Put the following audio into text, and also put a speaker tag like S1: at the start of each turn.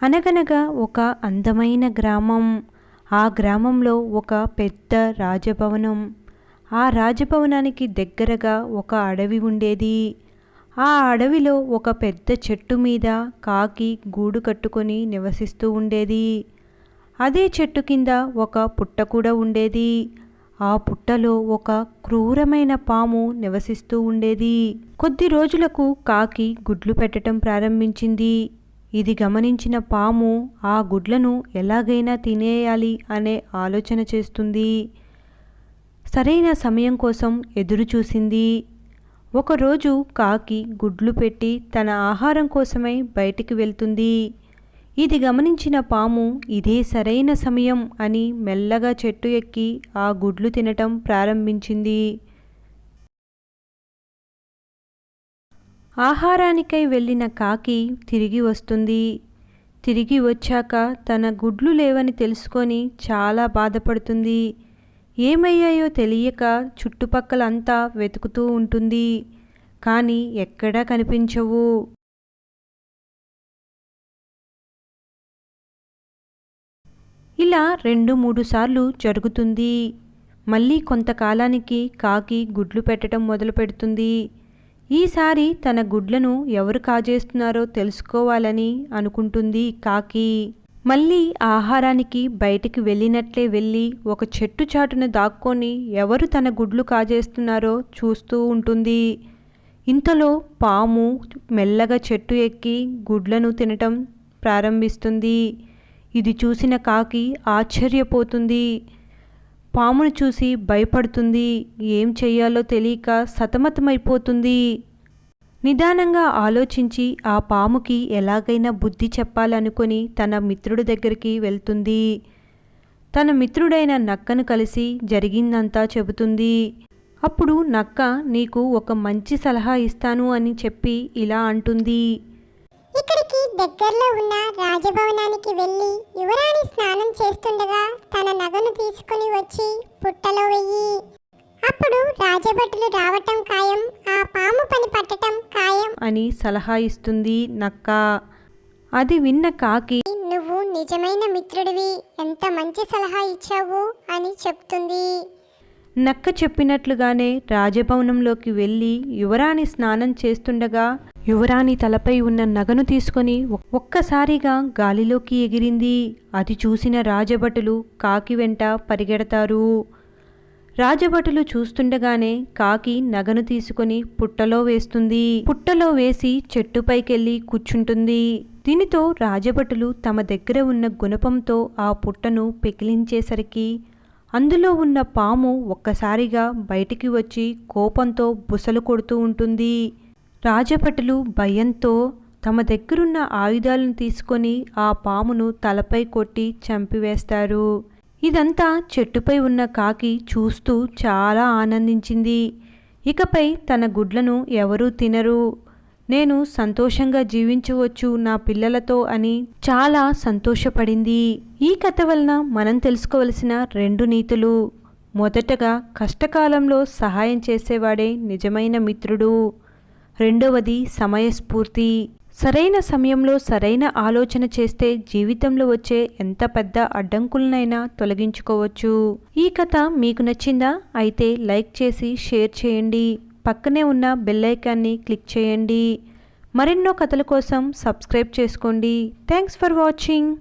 S1: అనగనగా ఒక అందమైన గ్రామం. ఆ గ్రామంలో ఒక పెద్ద రాజభవనం. ఆ రాజభవనానికి దగ్గరగా ఒక అడవి ఉండేది. ఆ అడవిలో ఒక పెద్ద చెట్టు మీద కాకి గూడు కట్టుకొని నివసిస్తూ ఉండేది. అదే చెట్టు కింద ఒక పుట్ట కూడా ఉండేది. ఆ పుట్టలో ఒక క్రూరమైన పాము నివసిస్తూ ఉండేది. కొద్ది రోజులకు కాకి గుడ్లు పెట్టడం ప్రారంభించింది. ఇది గమనించిన పాము ఆ గుడ్లను ఎలాగైనా తినేయాలి అనే ఆలోచన చేస్తుంది. సరైన సమయం కోసం ఎదురు చూసింది. ఒకరోజు కాకి గుడ్లు పెట్టి తన ఆహారం కోసమై బయటికి వెళ్తుంది. ఇది గమనించిన పాము ఇదే సరైన సమయం అని మెల్లగా చెట్టు ఎక్కి ఆ గుడ్లు తినటం ప్రారంభించింది. ఆహారానికై వెళ్ళిన కాకి తిరిగి వస్తుంది. తిరిగి వచ్చాక తన గుడ్లు లేవని తెలుసుకొని చాలా బాధపడుతుంది. ఏమయ్యాయో తెలియక చుట్టుపక్కలంతా వెతుకుతూ ఉంటుంది. కానీ ఎక్కడా కనిపించవు. ఇలా 2-3 సార్లు జరుగుతుంది. మళ్ళీ కొంతకాలానికి కాకి గుడ్లు పెట్టడం మొదలు పెడుతుంది. ఈసారి తన గుడ్లను ఎవరు కాజేస్తున్నారో తెలుసుకోవాలని అనుకుంటుంది కాకి. మళ్ళీ ఆహారానికి బయటికి వెళ్ళినట్లే వెళ్ళి ఒక చెట్టు చాటున దాక్కొని ఎవరు తన గుడ్లు కాజేస్తున్నారో చూస్తూ ఉంటుంది. ఇంతలో పాము మెల్లగా చెట్టు ఎక్కి గుడ్లను తినటం ప్రారంభిస్తుంది. ఇది చూసిన కాకి ఆశ్చర్యపోతుంది. పామును చూసి భయపడుతుంది. ఏం చెయ్యాలో తెలియక సతమతమైపోతుంది. నిదానంగా ఆలోచించి ఆ పాముకి ఎలాగైనా బుద్ధి చెప్పాలనుకొని తన మిత్రుడి దగ్గరికి వెళ్తుంది. తన మిత్రుడైన నక్కను కలిసి జరిగిందంతా చెబుతుంది. అప్పుడు నక్క నీకు ఒక మంచి సలహా ఇస్తాను అని చెప్పి ఇలా అంటుంది.
S2: ఇక్కడికి దగ్గరలో ఉన్న రాజభవనానికి వెళ్ళి యువరాణి స్నానం చేస్తుండగా తన నగను తీసుకుని వచ్చి పుట్టలో వెయ్యి. అప్పుడు రాజభటులు రావటం ఖాయం, ఆ పాము పని పట్టటం ఖాయం
S1: అని సలహా ఇస్తుంది నక్క. అది విన్న కాకి
S2: నువ్వు నిజమైన మిత్రుడివి, ఎంత మంచి సలహా ఇచ్చావు అని చెప్తుంది.
S1: నక్క చెప్పినట్లుగానే రాజభవనంలోకి వెళ్ళి యువరాణి స్నానం చేస్తుండగా యువరాణి తలపై ఉన్న నగను తీసుకొని ఒక్కసారిగా గాలిలోకి ఎగిరింది. అది చూసిన రాజభటులు కాకి వెంట పరిగెడతారు. రాజభటులు చూస్తుండగానే కాకి నగను తీసుకొని పుట్టలో వేస్తుంది. పుట్టలో వేసి చెట్టుపైకెళ్ళి కూర్చుంటుంది. దీనితో రాజభటులు తమ దగ్గర ఉన్న గుణపంతో ఆ పుట్టను పెకిలించేసరికి అందులో ఉన్న పాము ఒక్కసారిగా బయటికి వచ్చి కోపంతో బుసలు కొడుతూ ఉంటుంది. రాజభటులు భయంతో తమ దగ్గరున్న ఆయుధాలను తీసుకొని ఆ పామును తలపై కొట్టి చంపివేస్తారు. ఇదంతా చెట్టుపై ఉన్న కాకి చూస్తూ చాలా ఆనందించింది. ఇకపై తన గుడ్లను ఎవరూ తినరు, నేను సంతోషంగా జీవించవచ్చు నా పిల్లలతో అని చాలా సంతోషపడింది. ఈ కథ వలన మనం తెలుసుకోవలసిన 2 నీతులు. మొదటగా కష్టకాలంలో సహాయం చేసేవాడే నిజమైన మిత్రుడు. రెండవది సమయస్ఫూర్తి. సరైన సమయంలో సరైన ఆలోచన చేస్తే జీవితంలో వచ్చే ఎంత పెద్ద అడ్డంకులనైనా తొలగించుకోవచ్చు. ఈ కథ మీకు నచ్చిందా? అయితే లైక్ చేసి షేర్ చేయండి. పక్కనే ఉన్న బెల్ ఐకాన్ని క్లిక్ చేయండి. మరెన్నో కథల కోసం సబ్స్క్రైబ్ చేసుకోండి. Thanks for watching.